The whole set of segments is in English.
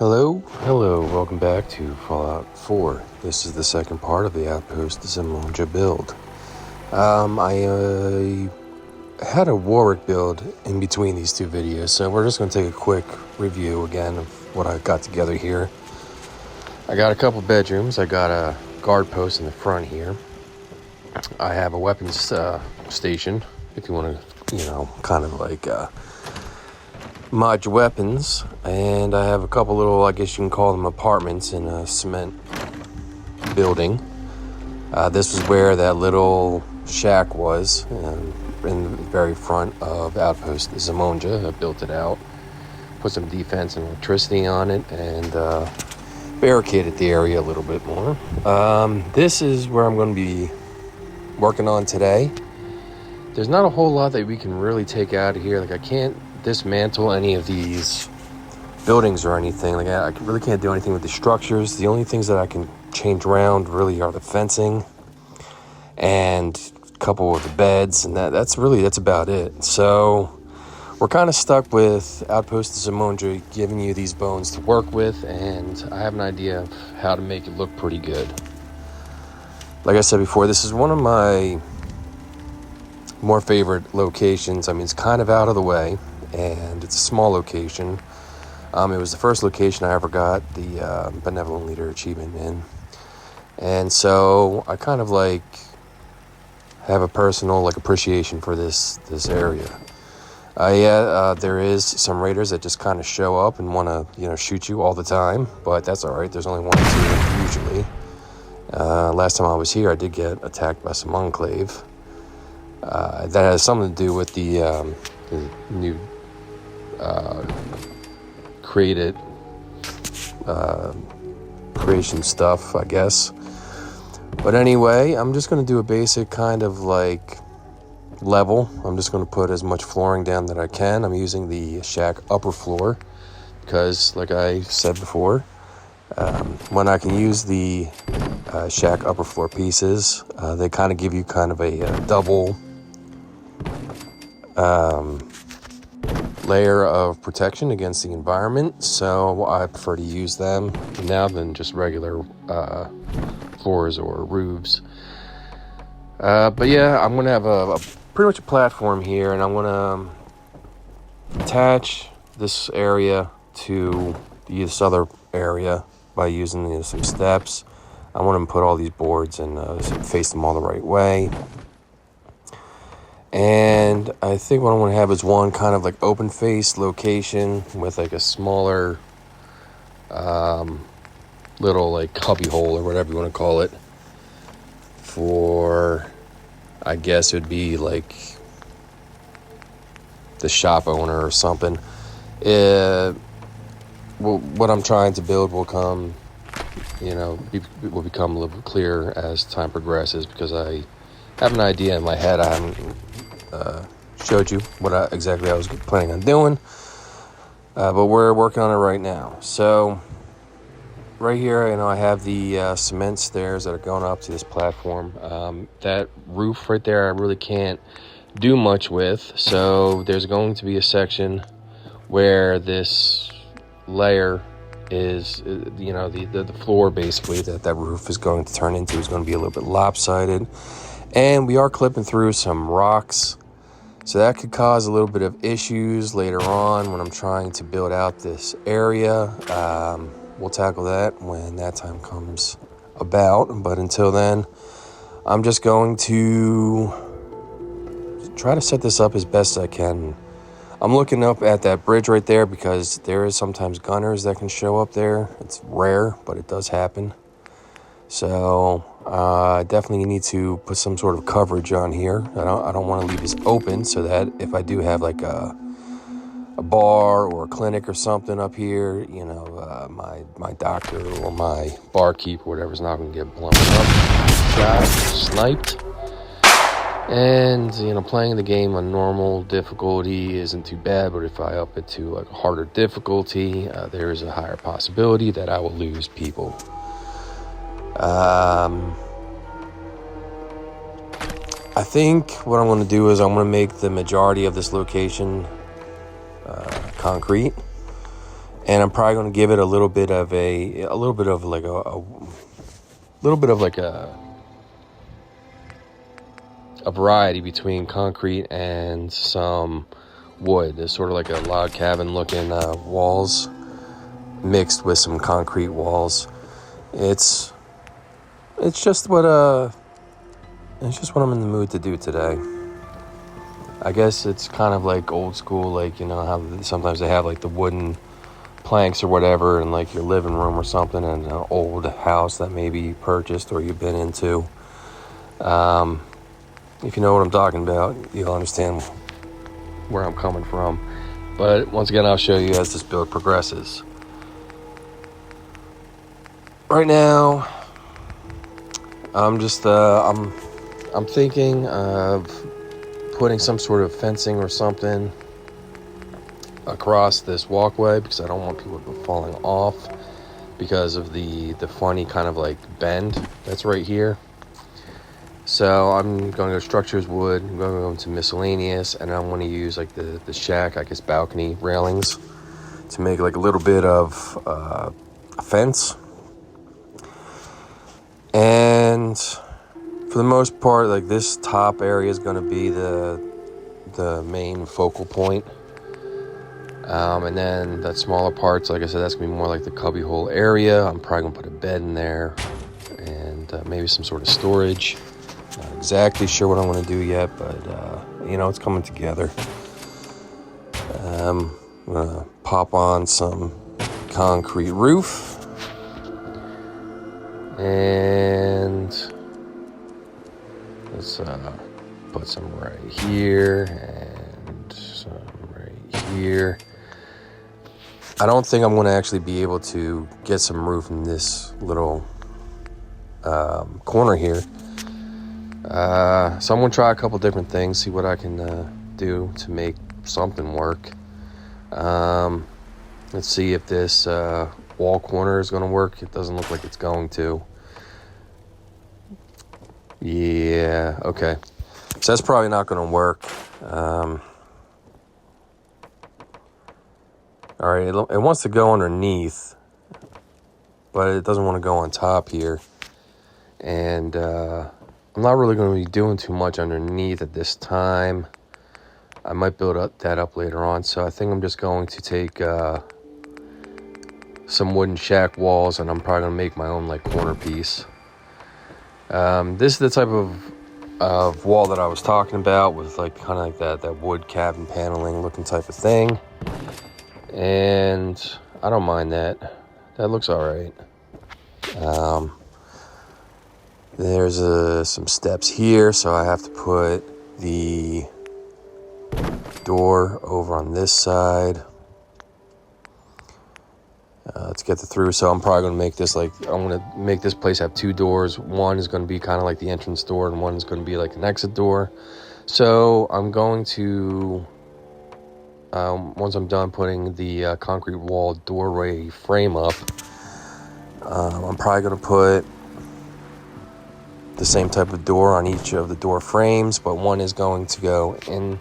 Hello, welcome back to Fallout 4. This is the second part of the Outpost Zimonja build. I had a Warwick build in between these two videos, so we're just going to take a quick review again of what I got together here. I got a couple bedrooms. I got a guard post in the front here. I have a weapons station, if you want to, kind of like mod your weapons, and I have a couple little, I guess you can call them apartments in a cement building. This was where that little shack was, in the very front of Outpost Zimonja. I built it out, put some defense and electricity on it, and barricaded the area a little bit more. This is where I'm going to be working on today. There's not a whole lot that we can really take out of here. Like, I can't dismantle any of these buildings or anything. Like, I really can't do anything with the structures. The only things that I can change around really are the fencing and a couple of the beds, and that's about it. So we're kind of stuck with Outpost Zimonja giving you these bones to work with, and I have an idea of how to make it look pretty good. Like I said before, this is one of my more favorite locations. I mean, it's kind of out of the way, and it's a small location. It was the first location I ever got the Benevolent Leader Achievement in. And so I kind of like have a personal appreciation for this area. There is some raiders that just kind of show up and want to shoot you all the time, but that's all right. There's only one or two usually. Last time I was here, I did get attacked by some Enclave. That has something to do with the new creation stuff, I guess. But anyway, I'm just going to do a basic kind of level. I'm just going to put as much flooring down that I can. I'm using the shack upper floor because, like I said before, when I can use the shack upper floor pieces, they kind of give you kind of a double layer of protection against the environment, so I prefer to use them now than just regular floors or roofs. But yeah, I'm gonna have a pretty much a platform here, and I'm gonna attach this area to this other area by using some steps. I want to put all these boards and face them all the right way. And I think what I want to have is one kind of open face location with a smaller little cubby hole or whatever you want to call it for, I guess it would be the shop owner or something. What I'm trying to build will come, will become a little bit clearer as time progresses, because I have an idea in my head. I haven't showed you what exactly I was planning on doing, but we're working on it right now. So right here, I have the cement stairs that are going up to this platform. That roof right there, I really can't do much with. So there's going to be a section where this layer is, the floor basically that roof is going to turn into is going to be a little bit lopsided. And we are clipping through some rocks, so that could cause a little bit of issues later on when I'm trying to build out this area. We'll tackle that when that time comes about. But until then, I'm just going to try to set this up as best I can. I'm looking up at that bridge right there because there is sometimes gunners that can show up there. It's rare, but it does happen. So I definitely need to put some sort of coverage on here. I don't want to leave this open, so that if I do have a bar or a clinic or something up here, my doctor or my barkeep or whatever is not going to get blown up, shot, sniped. And playing the game on normal difficulty isn't too bad, but if I up it to a harder difficulty, there is a higher possibility that I will lose people. I think what I'm going to do is I'm going to make the majority of this location concrete, And I'm probably going to give it a little bit of a variety between concrete and some wood. There's sort of like a log cabin looking walls mixed with some concrete walls. It's just what I'm in the mood to do today. I guess it's kind of like old school, like, you know how sometimes they have like the wooden planks or whatever in like your living room or something in an old house that maybe you purchased or you've been into. If you know what I'm talking about, you'll understand where I'm coming from. But once again, I'll show you as this build progresses. Right now, I'm just I'm thinking of putting some sort of fencing or something across this walkway because I don't want people falling off because of the funny kind of like bend that's right here. So I'm going to go structures wood, I'm going to go into miscellaneous, and I'm going to use like the shack, I guess balcony railings to make like a little bit of a fence. And for the most part, like this top area is going to be the main focal point. And then that smaller parts, like I said, that's going to be more like the cubbyhole area. I'm probably going to put a bed in there and maybe some sort of storage. Not exactly sure what I'm going to do yet, but, it's coming together. I'm going to pop on some concrete roof. And let's put some right here and some right here. I don't think I'm going to actually be able to get some roof in this little corner here. So I'm going to try a couple different things, see what I can do to make something work. Let's see if this wall corner is going to work. It doesn't look like it's going to. Yeah, okay. So that's probably not going to work. All right, it wants to go underneath, but it doesn't want to go on top here. And I'm not really going to be doing too much underneath at this time. I might build that up later on. So I think I'm just going to take some wooden shack walls, and I'm probably going to make my own like corner piece. This is the type of wall that I was talking about, with like kind of like that wood cabin paneling looking type of thing. And I don't mind that. That looks all right. There's some steps here, so I have to put the door over on this side. Let's get through. So I'm probably going to make this I'm going to make this place have two doors. One is going to be kind of like the entrance door, and one is going to be like an exit door. So I'm going to, once I'm done putting the concrete wall doorway frame up, I'm probably going to put the same type of door on each of the door frames, but one is going to go in,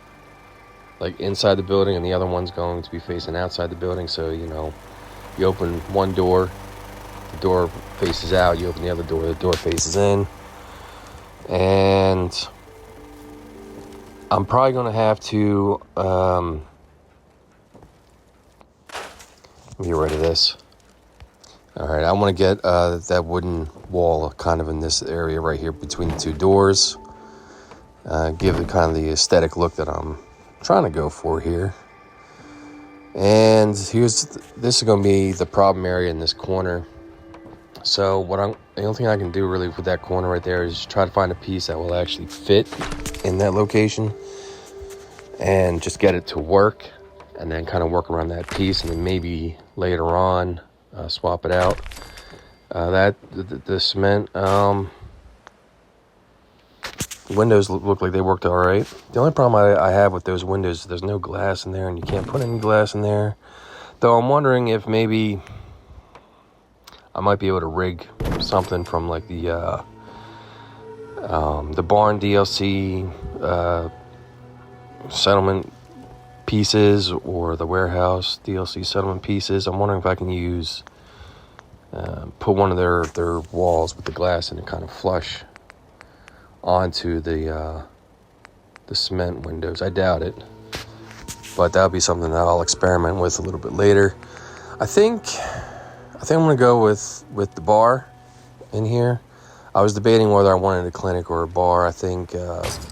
like inside the building, and the other one's going to be facing outside the building. So, you open one door, the door faces out. You open the other door, the door faces in. And I'm probably going to have to, let me get rid of this. All right, I want to get that wooden wall kind of in this area right here between the two doors. Give it kind of the aesthetic look that I'm trying to go for here. And this is going to be the problem area in this corner. So the only thing I can do really with that corner right there is try to find a piece that will actually fit in that location and just get it to work, and then kind of work around that piece, and then maybe later on swap it out. The cement windows look like they worked all right. The only problem I have with those windows is there's no glass in there, and you can't put any glass in there. Though I'm wondering if maybe I might be able to rig something from like the barn DLC settlement pieces or the warehouse DLC settlement pieces. I'm wondering if I can use, put one of their walls with the glass in it kind of flush onto the cement windows. I doubt it, but that'll be something that I'll experiment with a little bit later. I think I'm gonna go with the bar in here. I was debating whether I wanted a clinic or a bar. I think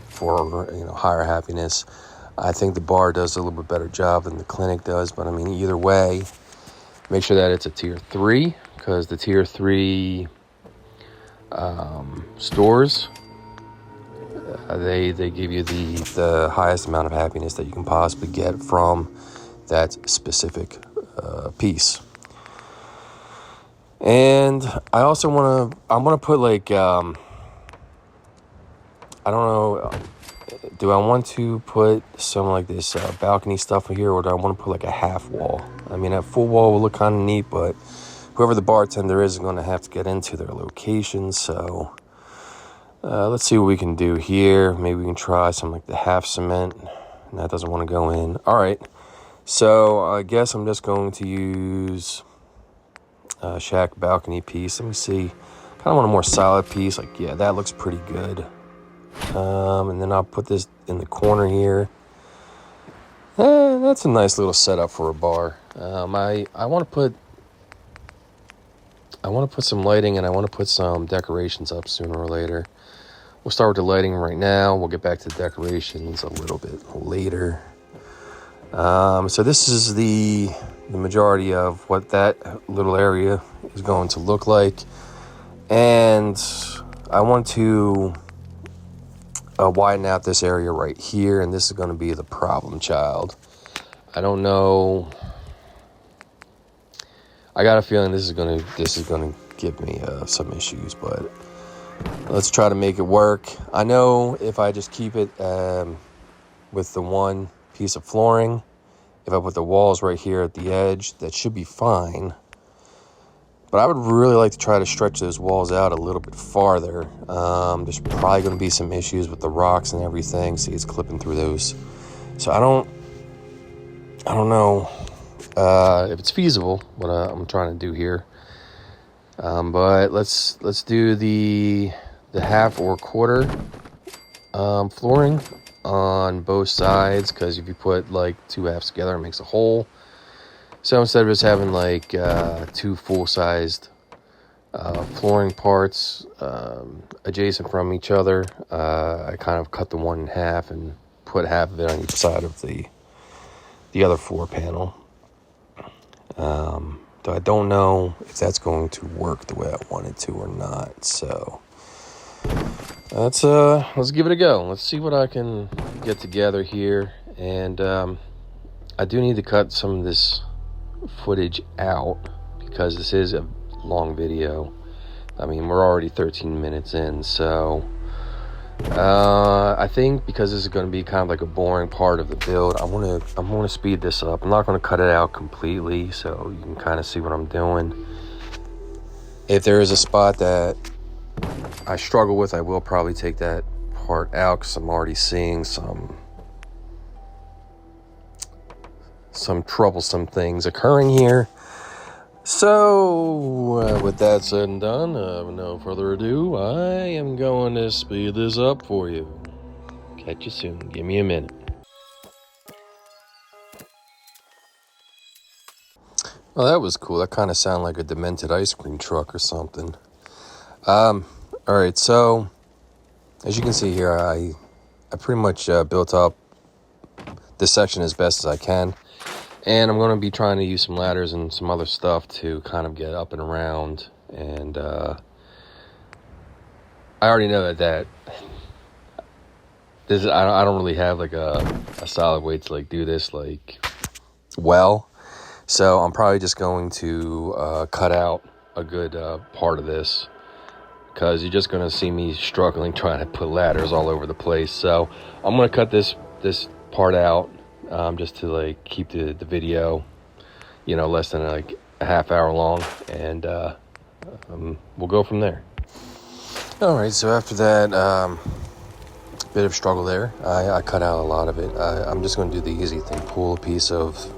for higher happiness, I think the bar does a little bit better job than the clinic does. But I mean, either way, make sure that it's a tier 3, because the tier 3 stores, they give you the highest amount of happiness that you can possibly get from that specific piece. And I also want to put like, I don't know, do I want to put some like this balcony stuff here, or do I want to put like a half wall? I mean, a full wall will look kind of neat, but whoever the bartender is going to have to get into their location. So let's see what we can do here. Maybe we can try some like the half cement, and that doesn't want to go in. All right, so I guess I'm just going to use shack balcony piece. Let me see. Kind of want a more solid piece. Like, yeah, that looks pretty good. And then I'll put this in the corner here. That's a nice little setup for a bar. I want to put some lighting, and I want to put some decorations up sooner or later. We'll start with the lighting right now. We'll get back to the decorations a little bit later. So this is the majority of what that little area is going to look like. And I want to widen out this area right here, and this is going to be the problem child. I don't know. I got a feeling this is going to give me some issues, but let's try to make it work. I know if I just keep it with the one piece of flooring, if I put the walls right here at the edge, that should be fine. But I would really like to try to stretch those walls out a little bit farther. There's probably going to be some issues with the rocks and everything. See, it's clipping through those. So I don't know if it's feasible what I'm trying to do here. But let's do the half or quarter flooring on both sides, because if you put like two halves together, it makes a whole. So instead of just having like two full-sized flooring parts adjacent from each other, I kind of cut the one in half and put half of it on each side of the other floor panel. Though I don't know if that's going to work the way I want it to or not. So let's give it a go. Let's see what I can get together here. And I do need to cut some of this footage out, because this is a long video. I mean, we're already 13 minutes in, so I think because this is going to be kind of like a boring part of the build, I'm gonna speed this up. I'm not going to cut it out completely, so you can kind of see what I'm doing. If there is a spot that I struggle with, I will probably take that part out, because I'm already seeing some troublesome things occurring here. So with that said and done, with no further ado, I am going to speed this up for you. Catch you soon. Give me a minute. Well, that was cool. That kind of sounded like a demented ice cream truck or something. All right, so as you can see here, I pretty much built up this section as best as I can. And I'm going to be trying to use some ladders and some other stuff to kind of get up and around. And I already know that this I don't really have like a solid way to like do this like well. So I'm probably just going to cut out a good part of this, because you're just going to see me struggling trying to put ladders all over the place. So I'm going to cut this part out. Just to like keep the video, less than like a half hour long, and we'll go from there. All right, so after that bit of struggle there. I cut out a lot of it. I'm just going to do the easy thing, pull a piece of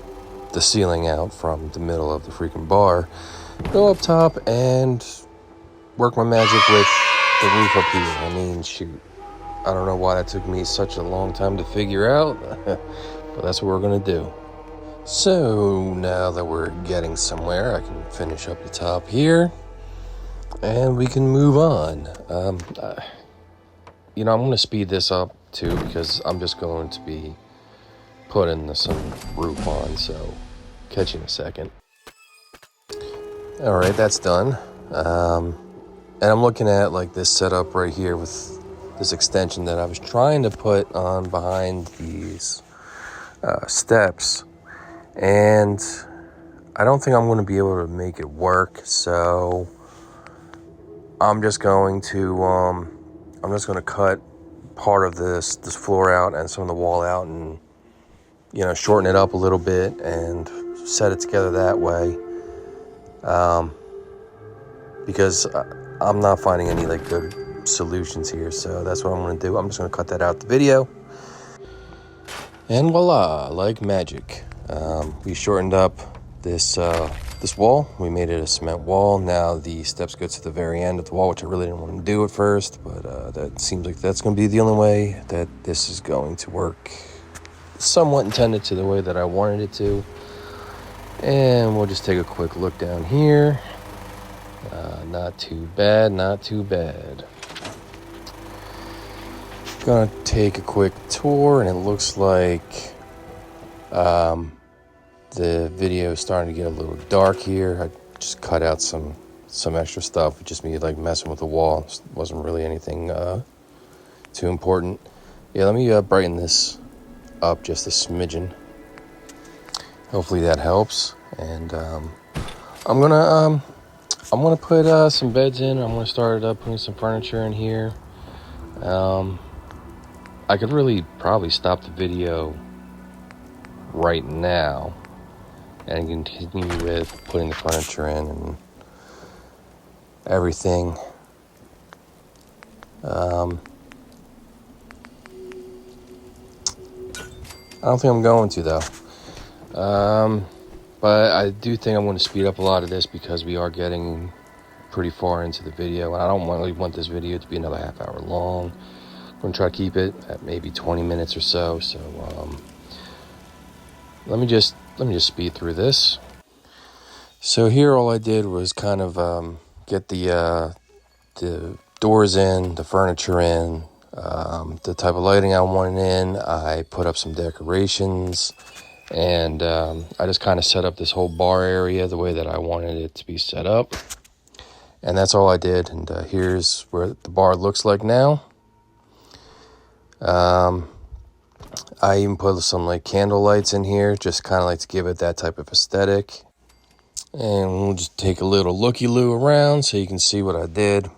the ceiling out from the middle of the freaking bar, go up top and work my magic with the roof up here. I mean, shoot, I don't know why that took me such a long time to figure out, but that's what we're going to do. So now that we're getting somewhere, I can finish up the top here and we can move on. I'm going to speed this up too, because I'm just going to be putting some roof on, so catch you in a second. All right, that's done. And I'm looking at like this setup right here with this extension that I was trying to put on behind these steps, and I don't think I'm going to be able to make it work. So I'm just going to cut part of this floor out and some of the wall out, and shorten it up a little bit and set it together that way. Because I'm not finding any like good solutions here, so that's what I'm going to do. I'm just going to cut that out the video, and voila, like magic, we shortened up this wall. We made it a cement wall. Now the steps go to the very end of the wall, which I really didn't want to do at first, but that seems like that's going to be the only way that this is going to work, somewhat intended to the way that I wanted it to. And we'll just take a quick look down here. Not too bad, not too bad. Gonna take a quick tour, and it looks like the video is starting to get a little dark here. I just cut out some extra stuff. It just me like messing with the wall. It wasn't really anything too important. Yeah, let me brighten this up just a smidgen. Hopefully that helps. And I'm gonna put some beds in. I'm gonna start putting some furniture in here. I could really probably stop the video right now and continue with putting the furniture in and everything. I don't think I'm going to though. But I do think I'm going to speed up a lot of this because we are getting pretty far into the video. And I don't really want this video to be another half hour long. I'm going to try to keep it at maybe 20 minutes or so. So let me just speed through this. So here all I did was kind of get the doors in, the furniture in, the type of lighting I wanted in. I put up some decorations. And I just kind of set up this whole bar area the way that I wanted it to be set up. And that's all I did. And here's where the bar looks like now. I even put some like candle lights in here, just kind of like to give it that type of aesthetic. And we'll just take a little looky-loo around so you can see what I did.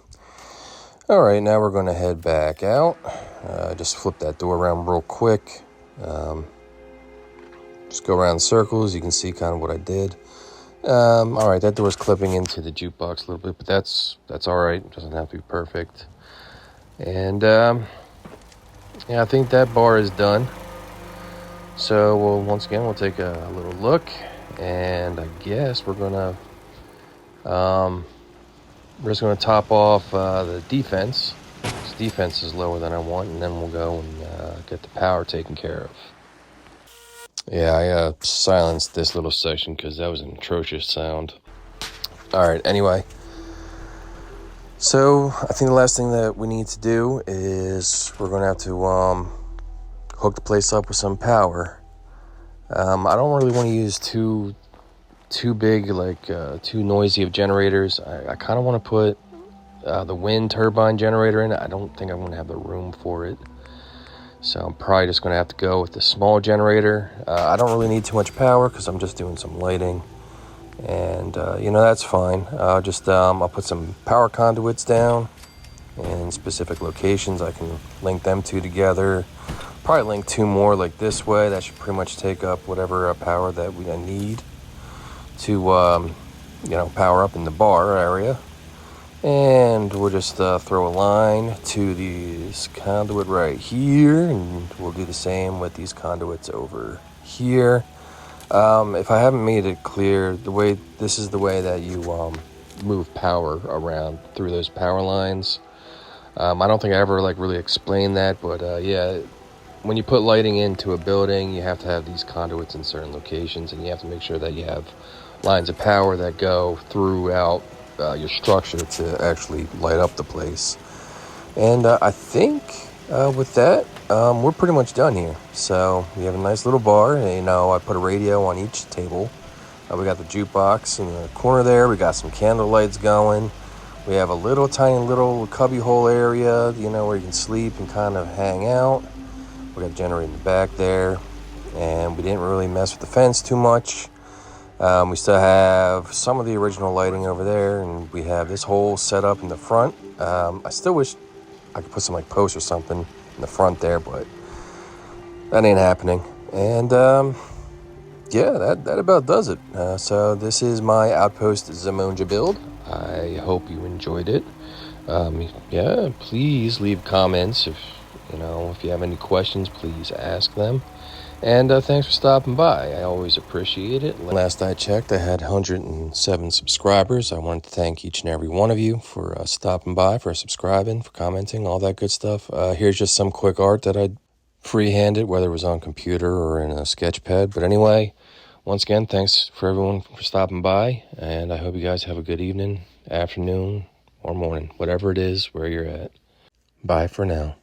All right, now we're going to head back out. Just flip that door around real quick. Just go around in circles. You can see kind of what I did. All right, that door's clipping into the jukebox a little bit, but that's all right. It doesn't have to be perfect. And yeah, I think that bar is done. So once again, we'll take a little look, and I guess we're just gonna top off the defense. This defense is lower than I want, and then we'll go and get the power taken care of. Yeah, I silenced this little section because that was an atrocious sound. All right, anyway. So I think the last thing that we need to do is we're going to have to hook the place up with some power. I don't really want to use too big, too noisy of generators. I kind of want to put the wind turbine generator in it. I don't think I'm going to have the room for it. So I'm probably just going to have to go with the small generator. I don't really need too much power because I'm just doing some lighting. And, that's fine. I'll put some power conduits down in specific locations. I can link them two together. Probably link two more like this way. That should pretty much take up whatever power that we need to, power up in the bar area. And we'll just throw a line to this conduit right here, and we'll do the same with these conduits over here. If I haven't made it clear, this is the way that you move power around through those power lines. I don't think I ever really explained that, but yeah, when you put lighting into a building, you have to have these conduits in certain locations, and you have to make sure that you have lines of power that go throughout your structure to actually light up the place. And I think with that, we're pretty much done here. So we have a nice little bar. And, I put a radio on each table. We got the jukebox in the corner there. We got some candle lights going. We have a tiny little cubby hole area, where you can sleep and kind of hang out. We got a generator in the back there. And we didn't really mess with the fence too much. We still have some of the original lighting over there, and we have this whole setup in the front. I still wish I could put some posts or something in the front there, but that ain't happening. And yeah, that about does it. So this is my Outpost Zimonja build. I hope you enjoyed it. Yeah, please leave comments if you have any questions. Please ask them. And thanks for stopping by. I always appreciate it. Last I checked, I had 107 subscribers. I wanted to thank each and every one of you for stopping by, for subscribing, for commenting, all that good stuff. Here's just some quick art that I freehanded, whether it was on computer or in a sketch pad. But anyway, once again, thanks for everyone for stopping by. And I hope you guys have a good evening, afternoon, or morning, whatever it is where you're at. Bye for now.